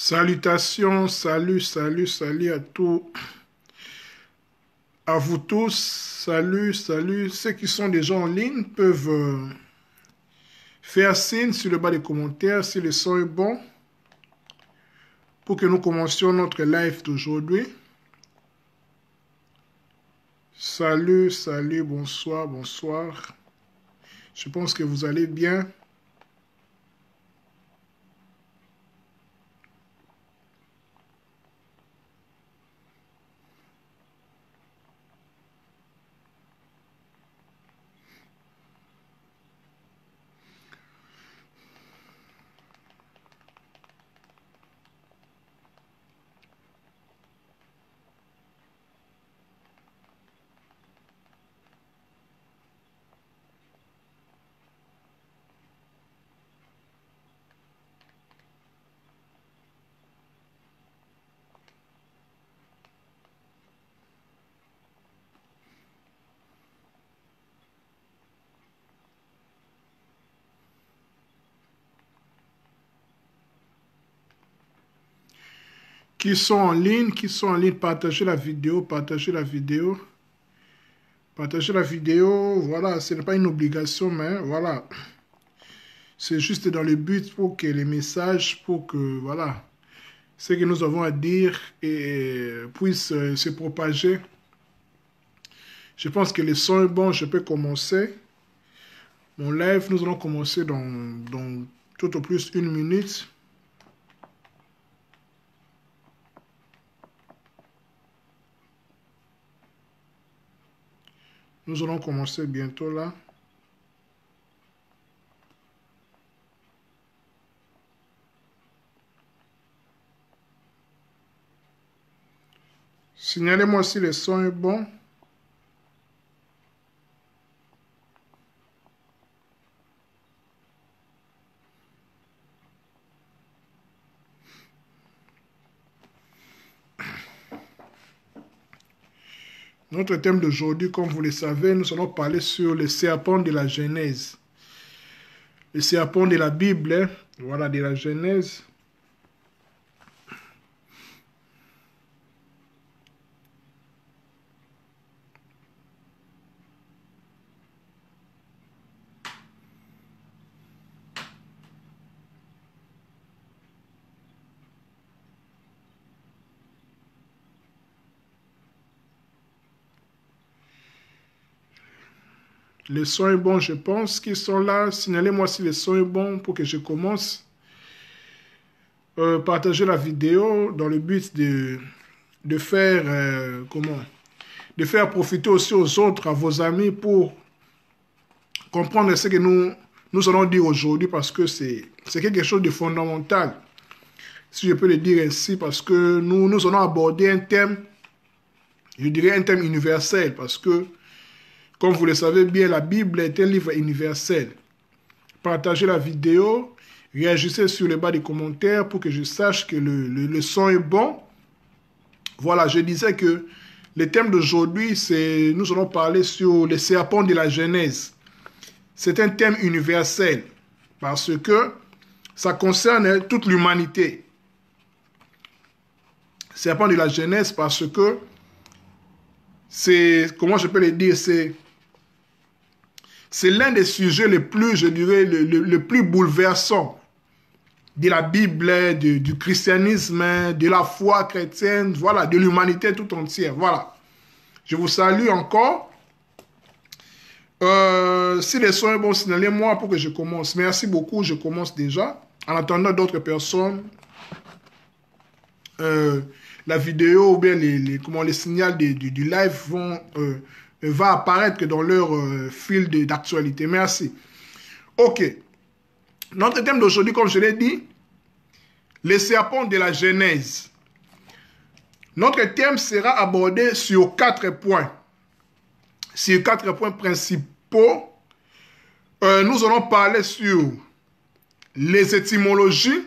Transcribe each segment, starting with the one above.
Salutations, salut à vous tous, salut. Ceux qui sont déjà en ligne peuvent faire signe sur le bas des commentaires si le son est bon pour que nous commencions notre live d'aujourd'hui. Salut, bonsoir. Je pense que vous allez bien. Qui sont en ligne, partagez la vidéo. Voilà, ce n'est pas une obligation, mais voilà. C'est juste dans le but pour que les messages, voilà, ce que nous avons à dire puissent se propager. Je pense que le son est bon, je peux commencer. Mon live, nous allons commencer dans tout au plus 1 minute. Nous allons commencer bientôt là. Signalez-moi si le son est bon. Notre thème d'aujourd'hui, comme vous le savez, nous allons parler sur le serpent de la Genèse. Le serpent de la Bible, hein? Voilà, de la Genèse. Le son est bon, je pense qu'ils sont là. Signalez-moi si le son est bon pour que je commence. Partagez la vidéo dans le but de faire, de faire profiter aussi aux autres, à vos amis, pour comprendre ce que nous allons dire aujourd'hui, parce que c'est quelque chose de fondamental, si je peux le dire ainsi, parce que nous allons aborder un thème, je dirais un thème universel, parce que, comme vous le savez bien, la Bible est un livre universel. Partagez la vidéo, réagissez sur le bas des commentaires pour que je sache que le son est bon. Voilà, je disais que le thème d'aujourd'hui, c'est, nous allons parler sur les serpents de la Genèse. C'est un thème universel parce que ça concerne toute l'humanité. Serpent de la Genèse parce que c'est, comment je peux le dire, c'est l'un des sujets les plus, je dirais, le plus bouleversant de la Bible, du christianisme, de la foi chrétienne, voilà, de l'humanité tout entière. Voilà. Je vous salue encore. Si les sons sont bons, signalez-moi pour que je commence. Merci beaucoup, je commence déjà. En attendant d'autres personnes, la vidéo ou bien les signaux du live va apparaître dans leur fil d'actualité. Merci. Ok. Notre thème d'aujourd'hui, comme je l'ai dit, les serpents de la Genèse. Notre thème sera abordé sur 4 points. Sur 4 points principaux. Nous allons parler sur les étymologies,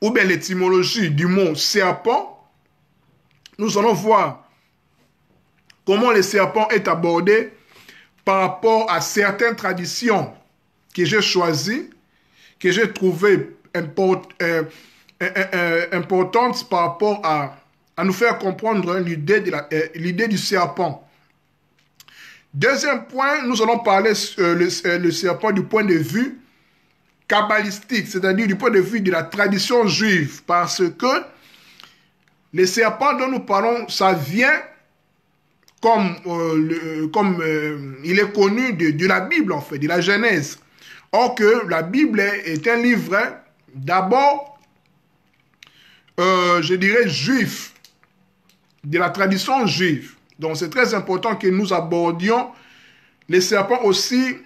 ou bien l'étymologie du mot serpent. Nous allons voir comment le serpent est abordé par rapport à certaines traditions que j'ai choisies, que j'ai trouvées importante par rapport à nous faire comprendre l'idée du serpent. Deuxième point, nous allons parler le serpent du point de vue kabbalistique, c'est-à-dire du point de vue de la tradition juive, parce que les serpents dont nous parlons, ça vient comme il est connu de la Bible, en fait, de la Genèse. Or que la Bible est un livre d'abord, je dirais, juif, de la tradition juive. Donc c'est très important que nous abordions les serpents aussi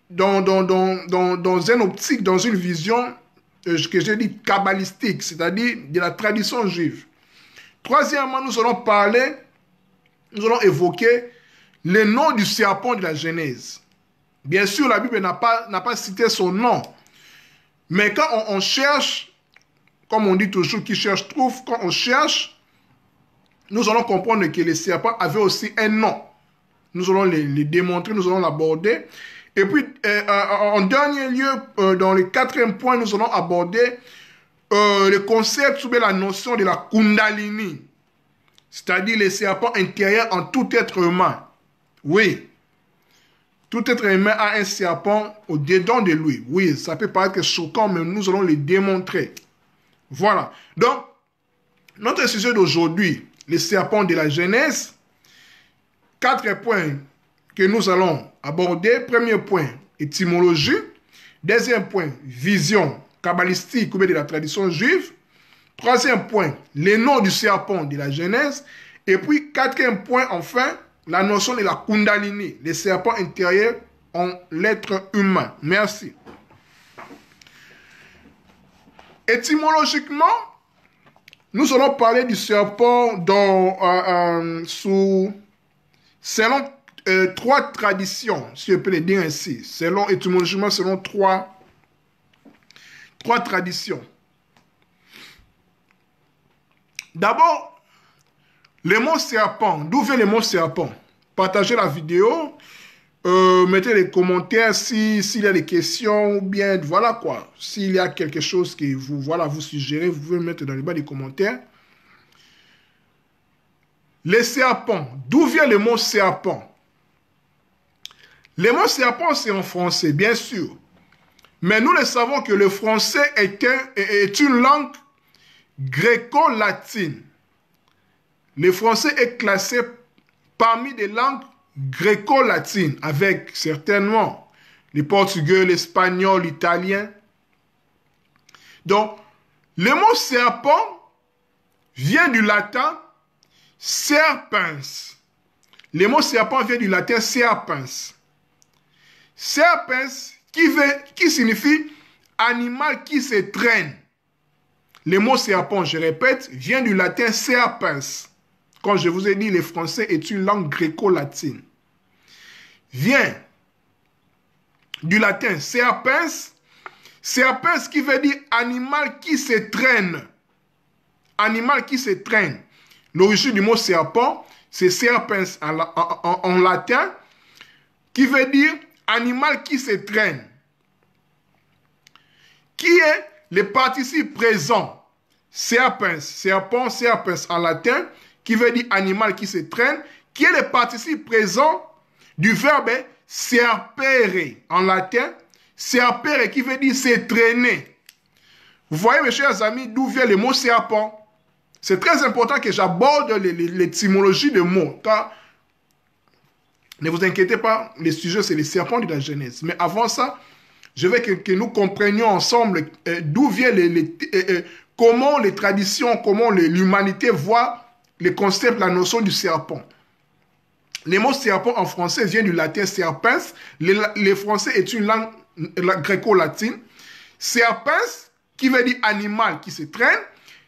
dans une optique, dans une vision que j'ai dit kabbalistique, c'est-à-dire de la tradition juive. Troisièmement, nous allons évoquer le nom du serpent de la Genèse. Bien sûr, la Bible n'a pas cité son nom, mais quand on cherche, comme on dit toujours, qui cherche trouve, quand on cherche, nous allons comprendre que les serpents avaient aussi un nom. Nous allons les démontrer, nous allons l'aborder. Et puis, en dernier lieu, dans le quatrième point, nous allons aborder le concept sous la notion de la Kundalini, c'est-à-dire les serpents intérieurs en tout être humain. Oui, tout être humain a un serpent au-dedans de lui. Oui, ça peut paraître choquant, mais nous allons le démontrer. Voilà. Donc, notre sujet d'aujourd'hui, les serpents de la Genèse, 4 points que nous allons aborder. Premier point, étymologie. Deuxième point, vision kabbalistique ou bien de la tradition juive. Troisième point, les noms du serpent de la Genèse. Et puis, quatrième point, enfin, la notion de la Kundalini, les serpents intérieurs en l'être humain. Merci. Étymologiquement, nous allons parler du serpent selon 3 traditions, si je peux le dire ainsi. Étymologiquement, selon 3 traditions. D'abord, le mot serpent. D'où vient le mot serpent? Partagez la vidéo. Mettez les commentaires s'il y a des questions ou bien voilà quoi. S'il y a quelque chose que vous suggérez, vous pouvez mettre dans le bas des commentaires. Les serpents. D'où vient le mot serpent? Le mot serpent, c'est en français, bien sûr. Mais nous le savons que le français est une langue gréco-latine. Le français est classé parmi des langues gréco-latines, avec certainement le portugais, l'espagnol, l'italien. Donc, le mot serpent vient du latin serpens. Le mot serpent vient du latin serpens. Serpens qui signifie animal qui se traîne. Le mot serpent, je répète, vient du latin serpens. Comme je vous ai dit, le français est une langue gréco-latine. Vient du latin serpens. Serpens qui veut dire animal qui se traîne. Animal qui se traîne. L'origine du mot serpent, c'est serpens en latin, qui veut dire animal qui se traîne. Qui est le participe présent? Serpens, serpent, serpens en latin, qui veut dire animal qui se traîne, qui est le participe présent du verbe serpere en latin, serpere qui veut dire se traîner. Vous voyez, mes chers amis, d'où vient le mot serpent? C'est très important que j'aborde l'étymologie des mots, car ne vous inquiétez pas, le sujet c'est les serpents de la Genèse. Mais avant ça, je veux que nous comprenions ensemble d'où vient comment les traditions, comment l'humanité voit le concept, la notion du serpent. Le mot serpent en français vient du latin serpens. Le français est une langue gréco-latine. Serpens, qui veut dire animal qui se traîne,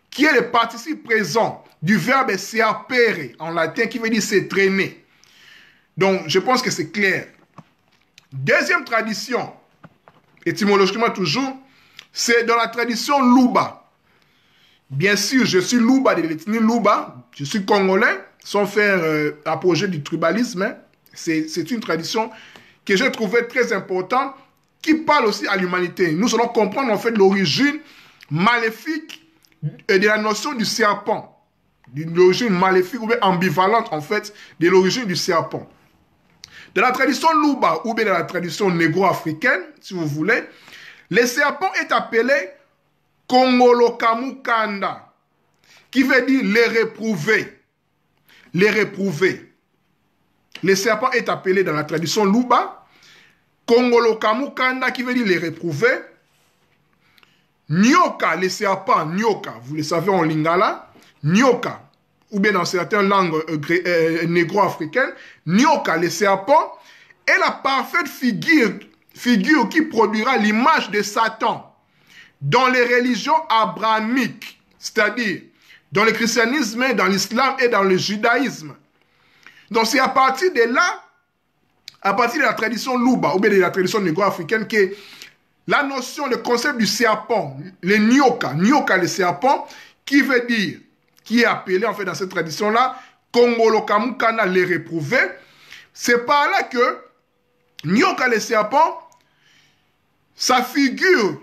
qui est le participe présent du verbe serpere en latin, qui veut dire se traîner. Donc, je pense que c'est clair. Deuxième tradition, étymologiquement toujours, c'est dans la tradition Luba. Bien sûr, je suis Luba de l'ethnie Luba, je suis congolais, sans faire apogée du tribalisme. Hein. C'est une tradition que j'ai trouvée très importante, qui parle aussi à l'humanité. Nous allons comprendre en fait l'origine maléfique de la notion du serpent, de l'origine maléfique ou bien ambivalente en fait, de l'origine du serpent. Dans la tradition Luba ou bien dans la tradition négro-africaine, si vous voulez, le serpent est appelé Kongolokamukanda, qui veut dire les réprouvés. Les réprouvés. Le serpent est appelé dans la tradition Luba Kongolokamukanda, qui veut dire les réprouvés. Nyoka, les serpents, Nyoka, vous le savez en lingala, Nyoka, ou bien dans certaines langues négro-africaines, Nyoka, les serpents, est la parfaite figure qui produira l'image de Satan dans les religions abrahamiques, c'est-à-dire dans le christianisme, dans l'islam et dans le judaïsme. Donc c'est à partir de là, à partir de la tradition Luba, ou bien de la tradition négro-africaine, que la notion, le concept du serpent, le Nyoka, Nyoka le serpent, qui veut dire, qui est appelé en fait dans cette tradition-là, Kongolokamukanda les réprouvés, c'est par là que Nyoka le serpent, sa figure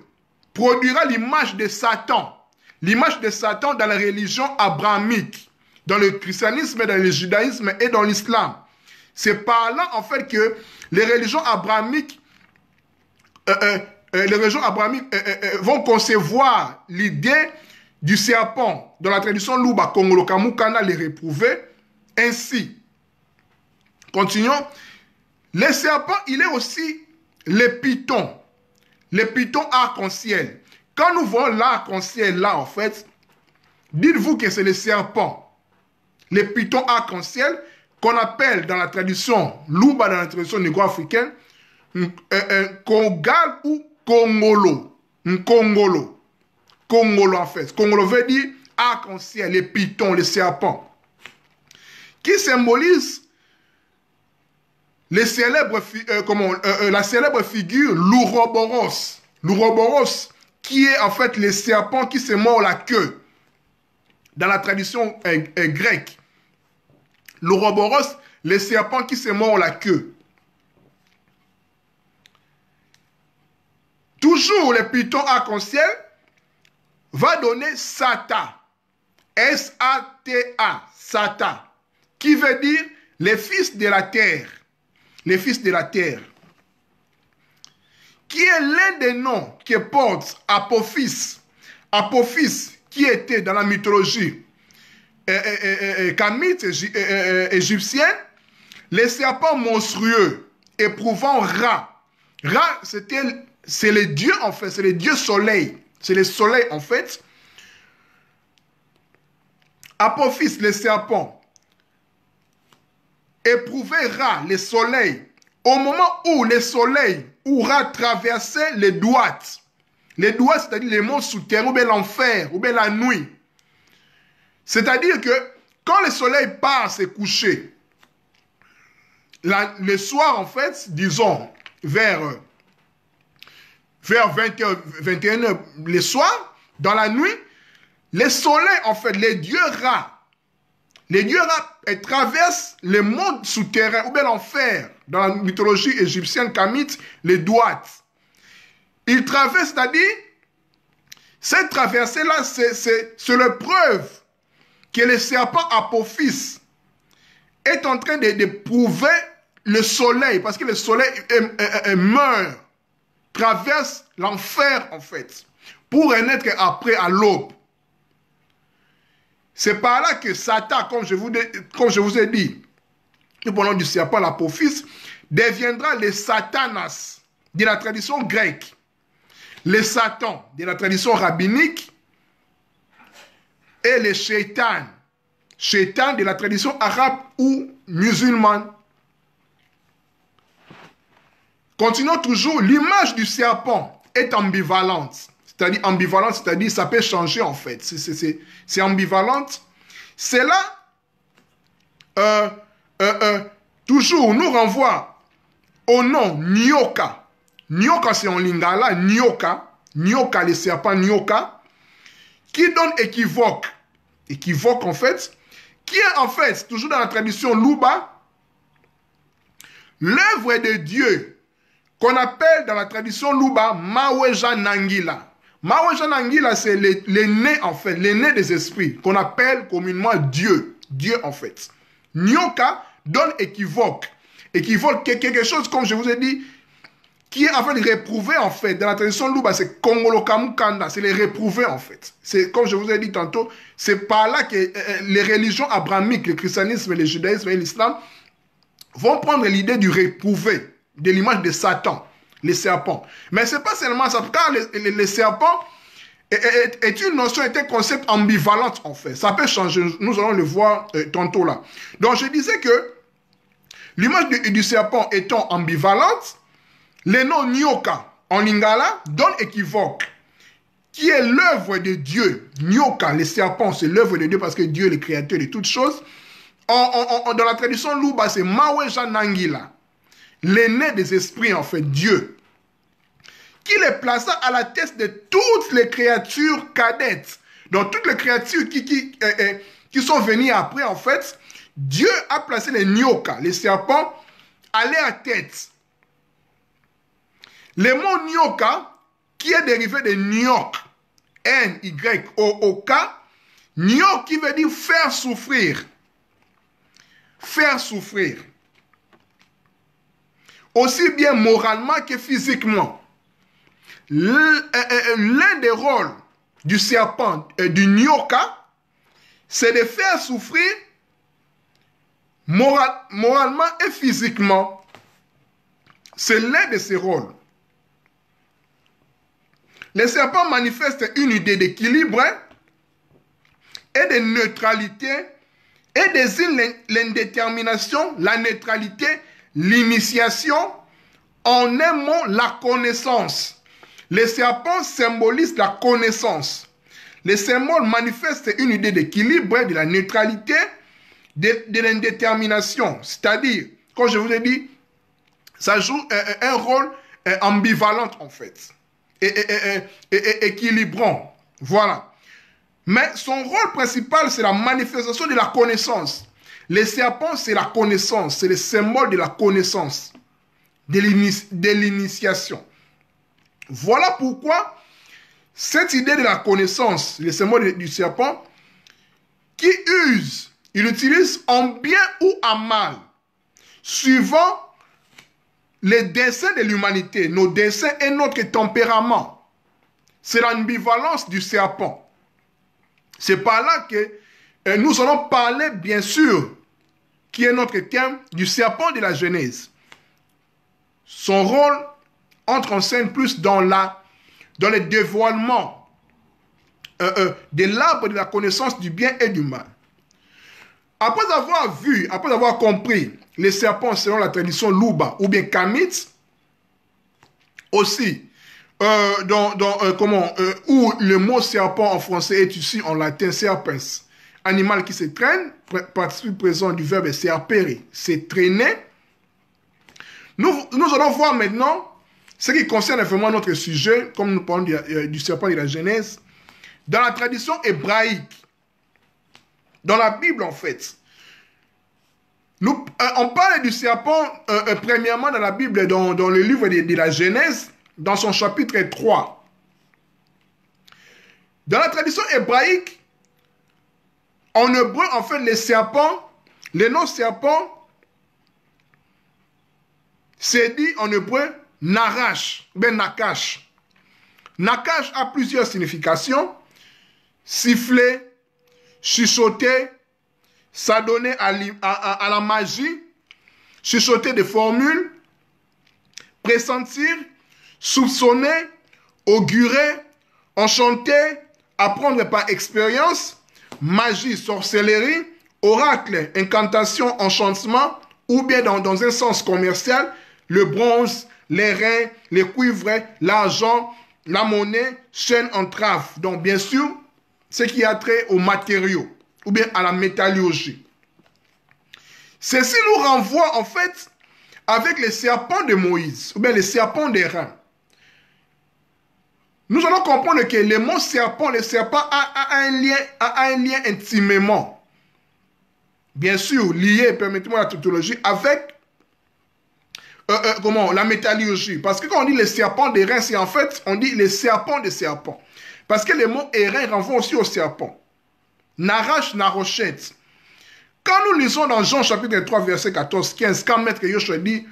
produira l'image de Satan. L'image de Satan dans la religion abrahamique, dans le christianisme, dans le judaïsme et dans l'islam. C'est par là en fait que les religions abrahamiques vont concevoir l'idée du serpent dans la tradition Luba, Kongolokamukanda les réprouvés. Ainsi, continuons. Le serpent, il est aussi le python arc-en-ciel. Quand nous voyons l'arc-en-ciel là, en fait, dites-vous que c'est le serpent, le python arc-en-ciel, qu'on appelle dans la tradition Luba, dans la tradition négro-africaine, Kongal ou Kongolo. Kongolo. Kongolo en fait. Kongolo veut dire arc-en-ciel, les pythons, les serpents. Qui symbolise les célèbres, la célèbre figure l'Ouroboros. L'Ouroboros, qui est en fait le serpent qui se mord la queue. Dans la tradition grecque. L'Ouroboros, le serpent qui se mord la queue. Toujours le python arc-en-ciel va donner Sata, S-A-T-A, Sata, qui veut dire les fils de la terre, les fils de la terre, qui est l'un des noms que porte Apophis, Apophis qui était dans la mythologie kamite égyptienne, les serpents monstrueux éprouvant Ra. Ra, c'est le dieu en fait, c'est le dieu soleil. C'est le soleil en fait. Apophis, le serpent, éprouvera le soleil au moment où le soleil aura traversé les droites. Les droites, c'est-à-dire les mondes souterrains, ou bien l'enfer, ou bien la nuit. C'est-à-dire que quand le soleil part se coucher, le soir en fait, disons, vers 20h, 21h le soir, dans la nuit, le soleil, en fait, les dieux Ra traversent le monde souterrain, ou bien l'enfer, dans la mythologie égyptienne kamite, les droites. Ils traversent, c'est-à-dire, cette traversée-là, c'est la preuve que le serpent Apophis est en train de prouver le soleil, parce que le soleil meurt, traverse l'enfer en fait, pour renaître après à l'aube. C'est par là que Satan, comme je vous ai dit, le nom du serpent, l'Apophis, deviendra le Satanas de la tradition grecque, le Satan de la tradition rabbinique et le Shaitan de la tradition arabe ou musulmane. Continuons toujours, l'image du serpent est ambivalente. C'est-à-dire ambivalente, c'est-à-dire ça peut changer en fait. C'est ambivalente. C'est là, toujours, nous renvoie au nom Nyoka. Nyoka, c'est en lingala, Nyoka. Nyoka, le serpent Nyoka, qui donne équivoque. Équivoque en fait, qui est en fait, toujours dans la tradition Luba, l'œuvre de Dieu qu'on appelle dans la tradition Luba Maweja Nangila. Mawajanangila, c'est l'aîné, en fait, l'aîné des esprits, qu'on appelle communément Dieu. Dieu, en fait. Nyoka donne équivoque. Équivoque, quelque chose, comme je vous ai dit, qui est en fait réprouvé, en fait. Dans la tradition Luba, c'est Kongolokamukanda, c'est les réprouvés, en fait. C'est, comme je vous ai dit tantôt, c'est par là que les religions abrahamiques, le christianisme, le judaïsme et l'islam, vont prendre l'idée du réprouvé, de l'image de Satan, les serpents. Mais ce n'est pas seulement ça, car les serpents est une notion, est un concept ambivalent, en fait. Ça peut changer, nous allons le voir tantôt là. Donc je disais que l'image du serpent étant ambivalente, le nom Nyoka en lingala donne équivoque, qui est l'œuvre de Dieu. Nyoka, les serpents, c'est l'œuvre de Dieu parce que Dieu est le créateur de toutes choses. Dans la tradition Luba, c'est Maweja Nangila, l'aîné des esprits, en fait, Dieu, qui les plaça à la tête de toutes les créatures cadettes. Donc, toutes les créatures qui sont venues après, en fait, Dieu a placé les Nyoka, les serpents, à leur tête. Le mot Nyoka, qui est dérivé de Nyok, N-Y-O-O-K, Nyok qui veut dire faire souffrir. Faire souffrir. Aussi bien moralement que physiquement. L'un des rôles du serpent et du Nyoka, c'est de faire souffrir moralement et physiquement. C'est l'un de ses rôles. Les serpents manifestent une idée d'équilibre et de neutralité et désignent l'indétermination, la neutralité, l'initiation, en un mot, la connaissance. Les serpents symbolisent la connaissance. Les symboles manifestent une idée d'équilibre, de la neutralité, de l'indétermination. C'est-à-dire, comme je vous ai dit, ça joue un rôle ambivalent en fait. Et équilibrant. Voilà. Mais son rôle principal, c'est la manifestation de la connaissance. Les serpents, c'est la connaissance. C'est le symbole de la connaissance. De l'initiation. Voilà pourquoi cette idée de la connaissance, le symbole du serpent, qui use, il utilise en bien ou en mal, suivant les desseins de l'humanité, nos desseins et notre tempérament. C'est l'ambivalence du serpent. C'est par là que nous allons parler, bien sûr, qui est notre thème, du serpent de la Genèse. Son rôle entre en scène plus dans le dévoilement de l'arbre de la connaissance du bien et du mal. Après avoir compris les serpents selon la tradition Luba ou bien Kamit, aussi, où le mot serpent en français est ici en latin serpens, animal qui se traîne, participe présent du verbe serpere, c'est traîner. Nous allons voir maintenant ce qui concerne vraiment notre sujet, comme nous parlons du serpent de la Genèse, dans la tradition hébraïque, dans la Bible en fait. On parle du serpent premièrement dans la Bible, dans le livre de la Genèse, dans son chapitre 3. Dans la tradition hébraïque, en hébreu, en fait, le nom serpent, c'est dit en hébreu Narash, ben Nakash. Nakash a plusieurs significations. Siffler, chuchoter, s'adonner à la magie, chuchoter des formules, pressentir, soupçonner, augurer, enchanter, apprendre par expérience, magie, sorcellerie, oracle, incantation, enchantement, ou bien dans un sens commercial, le bronze, les reins, les cuivres, l'argent, la monnaie, chaîne, entrave. Donc bien sûr, ce qui a trait aux matériaux, ou bien à la métallurgie. Ceci nous renvoie en fait avec les serpents de Moïse, ou bien les serpents des reins. Nous allons comprendre que le mot serpent, le serpent a un lien intimement, bien sûr, lié, permettez-moi la tautologie, avec comment, la métallurgie. Parce que quand on dit les serpents d'airain, c'est en fait, on dit les serpents des serpents. Parce que le mot airain renvoie aussi au serpent. Narash, narochette. Quand nous lisons dans Jean chapitre 3, verset 14-15, quand Maître Yoshua dit,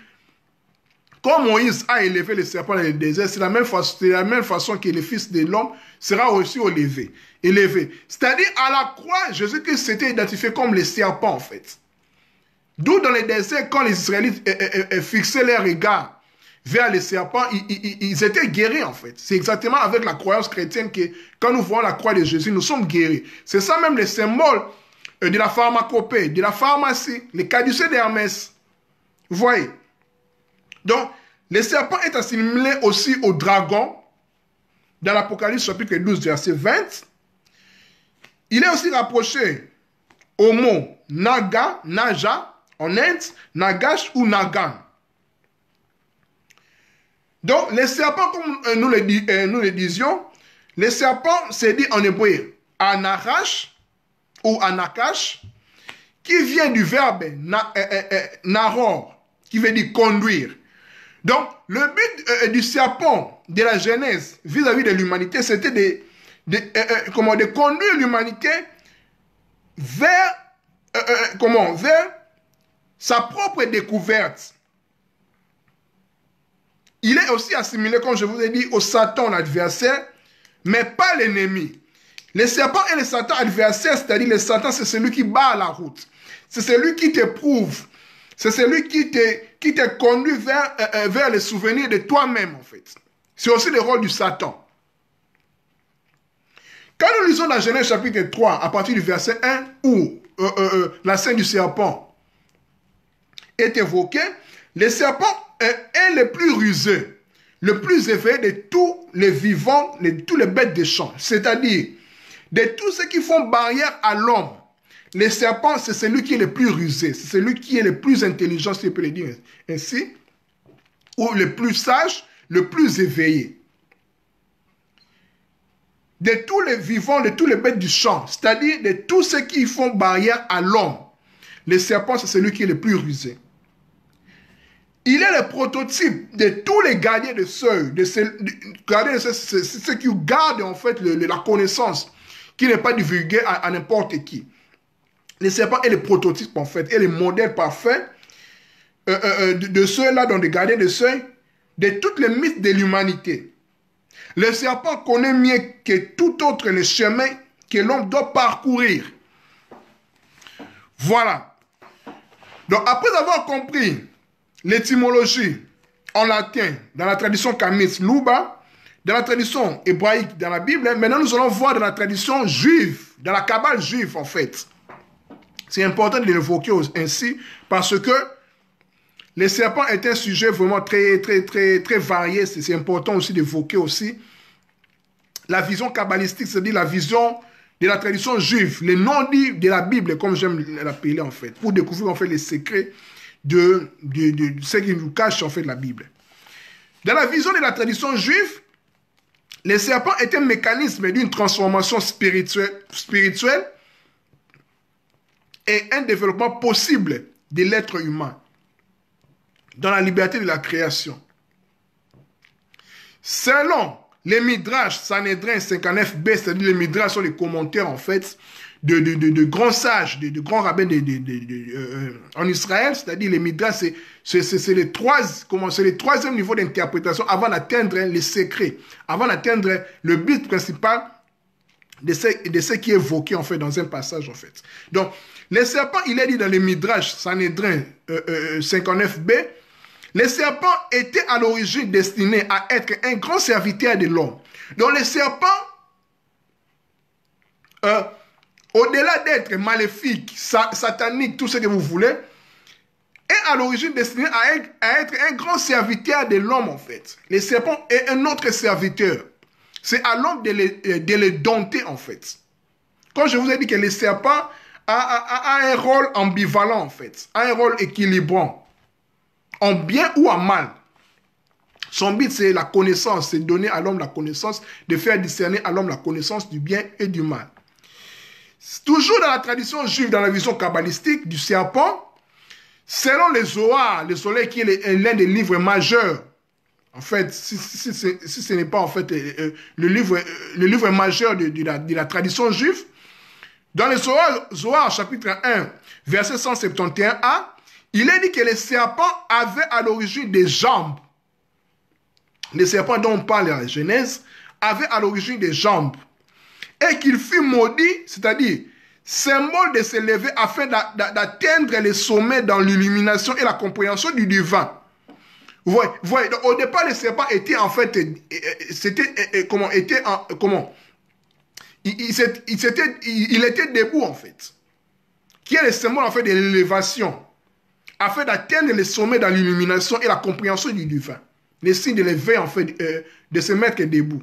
quand Moïse a élevé le serpent dans le désert, c'est la même façon que le Fils de l'homme sera aussi élevé. C'est-à-dire, à la croix, Jésus-Christ s'était identifié comme le serpent, en fait. D'où dans le désert, quand les Israélites fixaient leur regard vers les serpents, ils étaient guéris, en fait. C'est exactement avec la croyance chrétienne que quand nous voyons la croix de Jésus, nous sommes guéris. C'est ça même le symbole de la pharmacopée, de la pharmacie, les caducées d'Hermès. Vous voyez? Donc, le serpent est assimilé aussi au dragon dans l'Apocalypse chapitre 12, verset 20. Il est aussi rapproché au mot Naga, Naja, en Inde, Nagash ou Nagan. Donc, les serpents, comme nous le disions, les serpents, c'est dit en hébreu Anarash ou Anakash, qui vient du verbe naror, qui veut dire conduire. Donc, le but du serpent de la Genèse vis-à-vis de l'humanité, c'était de conduire l'humanité vers sa propre découverte. Il est aussi assimilé, comme je vous ai dit, au Satan, l'adversaire, mais pas l'ennemi. Le serpent et le Satan adversaire, c'est-à-dire le Satan, c'est celui qui bat la route. C'est celui qui t'éprouve. C'est celui qui te conduit vers les souvenirs de toi-même, en fait. C'est aussi le rôle du Satan. Quand nous lisons dans Genèse chapitre 3, à partir du verset 1, où la scène du serpent est évoquée, le serpent est le plus rusé, le plus éveillé de tous les vivants, de tous les bêtes des champs. C'est-à-dire, de tous ceux qui font barrière à l'homme. Le serpent, c'est celui qui est le plus rusé, c'est celui qui est le plus intelligent, si on peut le dire ainsi, ou le plus sage, le plus éveillé. De tous les vivants, de tous les bêtes du champ, c'est-à-dire de tous ceux qui font barrière à l'homme, le serpent, c'est celui qui est le plus rusé. Il est le prototype de tous les gardiens de seuil, ceux qui gardent en fait la connaissance, qui n'est pas divulguée à n'importe qui. Le serpent est le prototype en fait, est le modèle parfait de ceux-là, dont des gardiens de seuil, de toutes les mythes de l'humanité. Le serpent connaît mieux que tout autre le chemin que l'homme doit parcourir. Voilà. Donc après avoir compris l'étymologie en latin dans la tradition kamite Luba, dans la tradition hébraïque dans la Bible, maintenant nous allons voir dans la tradition juive, dans la Kabbale juive en fait. C'est important de l'évoquer ainsi parce que les serpents est un sujet vraiment très varié. C'est important aussi d'évoquer aussi la vision kabbalistique, c'est-à-dire la vision de la tradition juive, les non-dits de la Bible, comme j'aime l'appeler en fait, pour découvrir en fait les secrets de ce qui nous cache en fait la Bible. Dans la vision de la tradition juive, les serpents est un mécanisme d'une transformation spirituelle et un développement possible de l'être humain dans la liberté de la création. Selon les Midrash Sanhedrin 59b, c'est-à-dire les Midrash sont les commentaires en fait de grands sages, de grands rabbins en Israël, c'est-à-dire les Midrash, c'est le troisième niveau d'interprétation avant d'atteindre les secrets, avant d'atteindre le but principal de ce qui est évoqué en fait dans un passage en fait. Donc, les serpents, il est dit dans les Midrash Sanhedrin 59b, les serpents étaient à l'origine destinés à être un grand serviteur de l'homme. Donc les serpents, au-delà d'être maléfiques, sataniques, tout ce que vous voulez, est à l'origine destiné à être un grand serviteur de l'homme en fait. Les serpents est un autre serviteur. C'est à l'homme de les dompter en fait. Quand je vous ai dit que les serpents a un rôle ambivalent en fait, a un rôle équilibrant, en bien ou en mal. Son but c'est la connaissance, c'est donner à l'homme la connaissance, de faire discerner à l'homme la connaissance du bien et du mal. Toujours dans la tradition juive, dans la vision kabbalistique du serpent, Selon les Zohar, le soleil qui est l'un des livres majeurs, en fait, si ce n'est pas en fait le livre majeur de la tradition juive, dans le Zohar, chapitre 1, verset 171a, il est dit que les serpents avaient à l'origine des jambes. Les serpents dont on parle dans la Genèse avaient à l'origine des jambes. Et qu'il fut maudit, c'est-à-dire symbole de s'élever afin d'atteindre les sommets dans l'illumination et la compréhension du divin. Vous voyez, au départ, les serpents étaient en fait, il était debout en fait, qui est le symbole en fait de l'élévation, afin d'atteindre les sommets dans l'illumination et la compréhension du divin. Les signes de l'éveil en fait, de se mettre debout.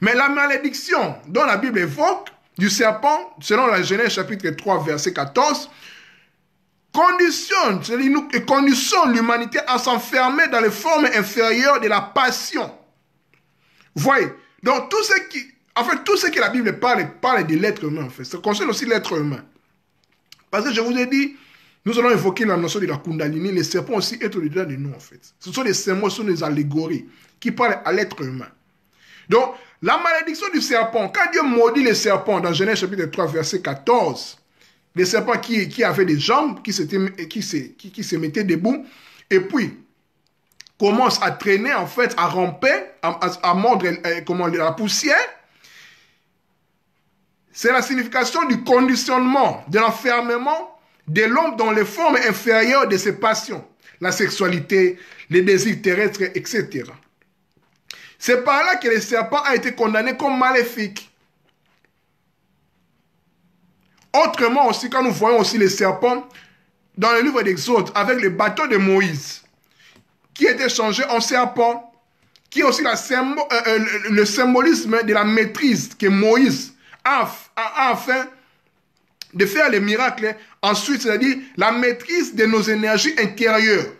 Mais la malédiction dont la Bible évoque du serpent, selon la Genèse chapitre 3, verset 14, conditionne l'humanité à s'enfermer dans les formes inférieures de la passion. Vous voyez, donc tout ce que la Bible parle de l'être humain, en fait. Ça concerne aussi l'être humain. Parce que je vous ai dit, nous allons évoquer la notion de la Kundalini, les serpents aussi est au-dedans de nous, en fait. Ce sont des symboles, ce sont des allégories qui parlent à l'être humain. Donc, la malédiction du serpent, quand Dieu maudit les serpents dans Genèse chapitre 3, verset 14, les serpents qui avaient des jambes, qui se mettaient debout, et puis commencent à traîner, en fait, à ramper, à mordre la poussière, c'est la signification du conditionnement, de l'enfermement de l'homme dans les formes inférieures de ses passions, la sexualité, les désirs terrestres, etc. C'est par là que le serpent a été condamné comme maléfique. Autrement aussi, quand nous voyons aussi les serpents dans le livre d'Exode avec le bâton de Moïse, qui était changé en serpent, qui est aussi le symbolisme de la maîtrise que Moïse a afin de faire les miracles. Ensuite, c'est-à-dire la maîtrise de nos énergies intérieures.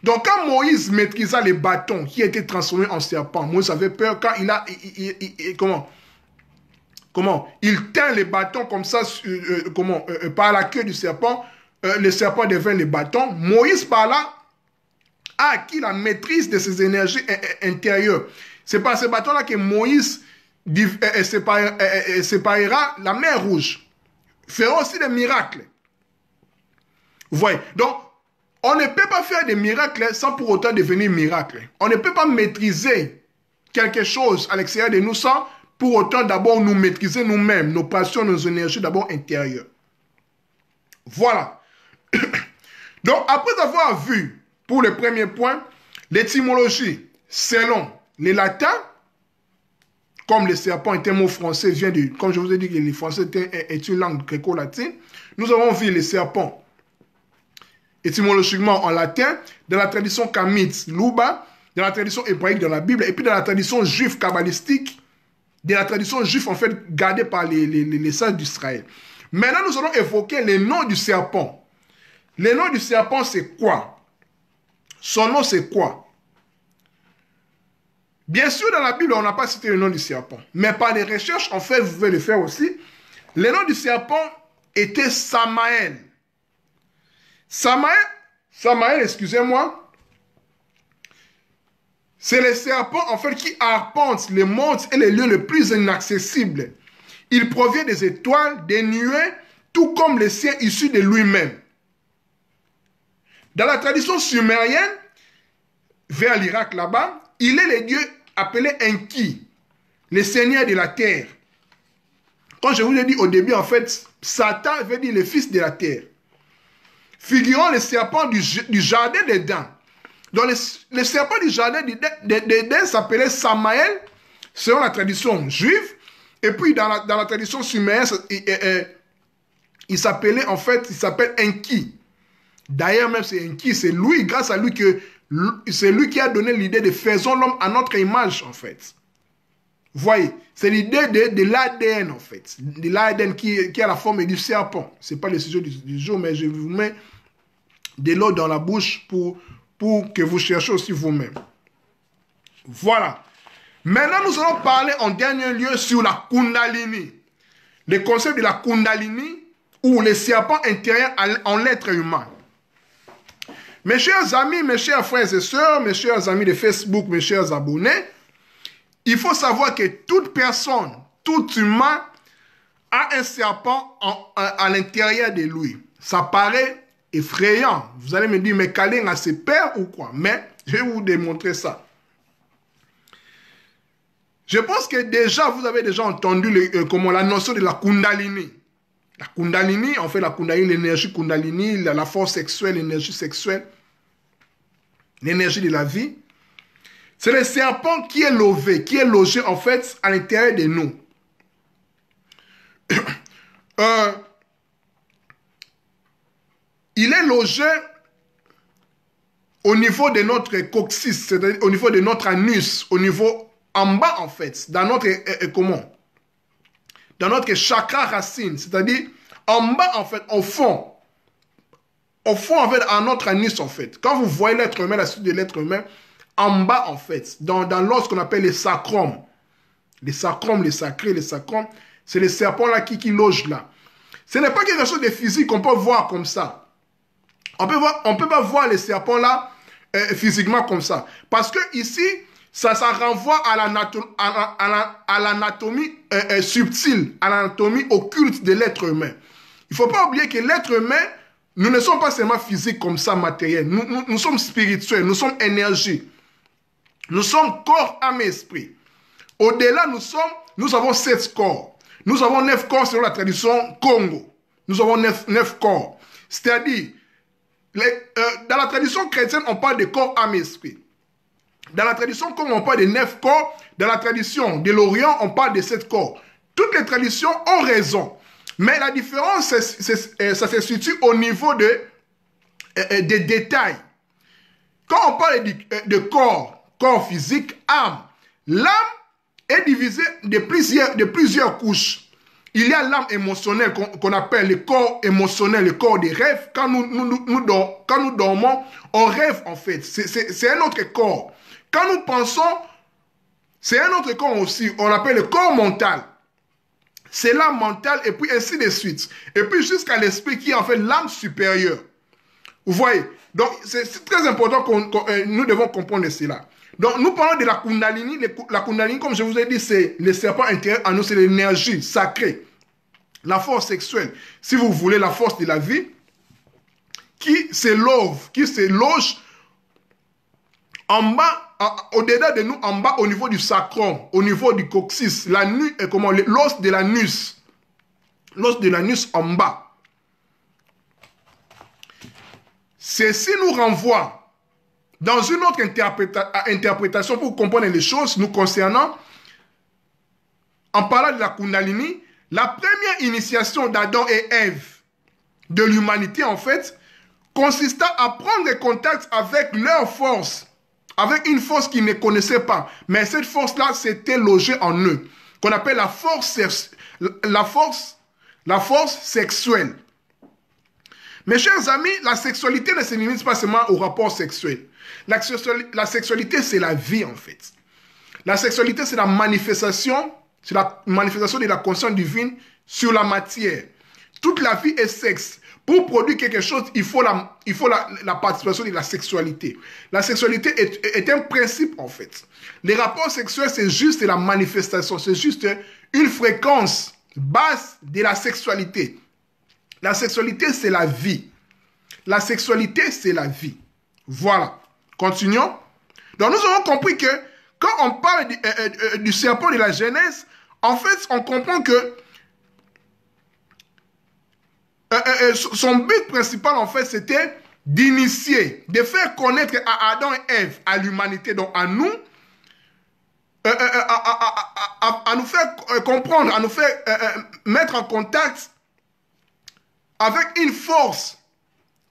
Donc, quand Moïse maîtrisa les bâtons qui étaient transformés en serpents, Moïse avait peur quand il tint les bâtons comme ça, par la queue du serpent, le serpent devint les bâtons. Moïse, par là, a acquis la maîtrise de ses énergies intérieures. C'est par ces bâtons-là que Moïse séparera la mer Rouge. Fera aussi des miracles. Vous voyez? Donc, on ne peut pas faire des miracles sans pour autant devenir miracle. On ne peut pas maîtriser quelque chose à l'extérieur de nous sans pour autant d'abord nous maîtriser nous-mêmes, nos passions, nos énergies d'abord intérieures. Voilà. Donc, après avoir vu, pour le premier point, l'étymologie selon les latins, comme le serpent est un mot français, vient de, comme je vous ai dit que le français est une langue gréco-latine, nous avons vu les serpents étymologiquement en latin, dans la tradition kamite, Luba, dans la tradition hébraïque dans la Bible, et puis dans la tradition juive kabbalistique, de la tradition juive en fait gardée par les sages d'Israël. Maintenant, nous allons évoquer les noms du serpent. Le nom du serpent, c'est quoi? Son nom, c'est quoi? Bien sûr, dans la Bible, on n'a pas cité le nom du serpent. Mais par les recherches, en fait, vous pouvez le faire aussi. Le nom du serpent était Samaël. Samaël, excusez-moi, c'est le serpent, en fait, qui arpente les mondes et les lieux les plus inaccessibles. Il provient des étoiles, des nuées, tout comme les siens issus de lui-même. Dans la tradition sumérienne, vers l'Irak là-bas, il est le dieu appelé Enki, le seigneur de la terre. Quand je vous ai dit au début, en fait, Satan veut dire le fils de la terre. Figurant le serpent du jardin d'Éden. Donc le serpent du jardin d'Éden s'appelait Samaël, selon la tradition juive. Et puis dans la tradition sumérienne, il s'appelle Enki. D'ailleurs, même c'est Enki, c'est lui, grâce à lui, c'est lui qui a donné l'idée de faisons l'homme à notre image, en fait. Vous voyez, c'est l'idée de l'ADN, en fait. De l'ADN qui a la forme du serpent. Ce n'est pas le sujet du jour, mais je vous mets de l'eau dans la bouche pour que vous cherchiez aussi vous-même. Voilà. Maintenant, nous allons parler en dernier lieu sur la Kundalini. Le concept de la Kundalini ou le serpent intérieur en l'être humain. Mes chers amis, mes chers frères et sœurs, mes chers amis de Facebook, mes chers abonnés, il faut savoir que toute personne, tout humain a un serpent à l'intérieur de lui. Ça paraît effrayant. Vous allez me dire, mais Kalen a ses peurs ou quoi? Mais je vais vous démontrer ça. Je pense que déjà, vous avez déjà entendu comment la notion de la Kundalini. La Kundalini, en fait, la Kundalini, l'énergie Kundalini, la force sexuelle, l'énergie sexuelle, l'énergie de la vie. C'est le serpent qui est logé, en fait, à l'intérieur de nous. Il est logé au niveau de notre coccyx, c'est-à-dire au niveau de notre anus, au niveau en bas, en fait, dans notre, dans notre chakra racine, c'est-à-dire en bas, en fait, au fond, en fait, à notre anus, en fait. Quand vous voyez l'être humain, la suite de l'être humain, en bas, en fait, dans l'os qu'on appelle les sacrums, les sacrés, les sacrums, c'est les serpents là qui logent là. Ce n'est pas quelque chose de physique qu'on peut voir comme ça. On peut pas voir les serpents là physiquement comme ça. Parce que ici, ça renvoie à l'anatomie subtile, à l'anatomie occulte de l'être humain. Il ne faut pas oublier que l'être humain, nous ne sommes pas seulement physiques comme ça, matériels. Nous sommes spirituels, nous sommes énergie. Nous sommes corps, âme et esprit. Au-delà, nous avons 7 corps. Nous avons 9 corps selon la tradition Congo. Nous avons 9 corps. C'est-à-dire, dans la tradition chrétienne, on parle de corps, âme et esprit. Dans la tradition Congo, on parle de 9 corps. Dans la tradition de l'Orient, on parle de 7 corps. Toutes les traditions ont raison. Mais la différence, ça se situe au niveau des détails. Quand on parle de corps physique, âme, l'âme est divisée de plusieurs couches. Il y a l'âme émotionnelle qu'on appelle le corps émotionnel, le corps des rêves. Quand nous dormons, on rêve en fait. C'est un autre corps. Quand nous pensons, c'est un autre corps aussi. On appelle le corps mental. C'est l'âme mentale et puis ainsi de suite. Et puis jusqu'à l'esprit qui est en fait l'âme supérieure. Vous voyez? Donc c'est très important que nous devons comprendre cela. Donc nous parlons de la Kundalini. La Kundalini, comme je vous ai dit, c'est le serpent intérieur en nous, c'est l'énergie sacrée. La force sexuelle, si vous voulez, la force de la vie, qui se loge en bas, au-delà de nous, en bas, au niveau du sacrum, au niveau du coccyx, l'os de l'anus. L'os de l'anus en bas. Ceci nous renvoie dans une autre interprétation pour comprendre les choses nous concernant. En parlant de la Kundalini, la première initiation d'Adam et Ève de l'humanité, en fait, consista à prendre contact avec leur force, avec une force qu'ils ne connaissaient pas. Mais cette force-là, c'était logée en eux, qu'on appelle la force sexuelle. Mes chers amis, la sexualité ne se limite pas seulement au rapport sexuel. La sexualité, c'est la vie, en fait. La sexualité, c'est la manifestation de la conscience divine sur la matière. Toute la vie est sexe. Pour produire quelque chose, il faut la participation de la sexualité. La sexualité est un principe, en fait. Les rapports sexuels, c'est juste la manifestation. C'est juste une fréquence basse de la sexualité. La sexualité, c'est la vie. La sexualité, c'est la vie. Voilà. Continuons. Donc, nous avons compris que quand on parle du serpent de la Genèse, en fait, on comprend que son but principal, en fait, c'était d'initier, de faire connaître à Adam et Ève, à l'humanité, donc à nous, à nous faire comprendre, à nous faire mettre en contact avec une force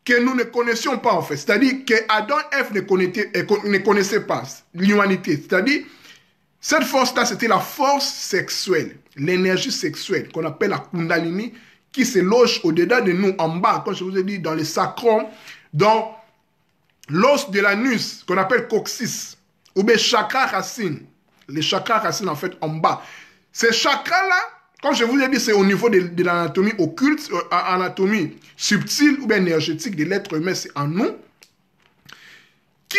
que nous ne connaissions pas, en fait. C'est-à-dire que Adam et Ève ne connaissaient pas l'humanité. C'est-à-dire, cette force-là, c'était la force sexuelle, l'énergie sexuelle, qu'on appelle la Kundalini, qui se loge au-dedans de nous, en bas, comme je vous ai dit, dans les sacrums, dans l'os de l'anus, qu'on appelle coccyx, ou bien chakra racine. Les chakras racines, en fait, en bas. Ces chakras-là, comme je vous ai dit, c'est au niveau de l'anatomie occulte, anatomie subtile ou bien énergétique de l'être humain, c'est en nous. qui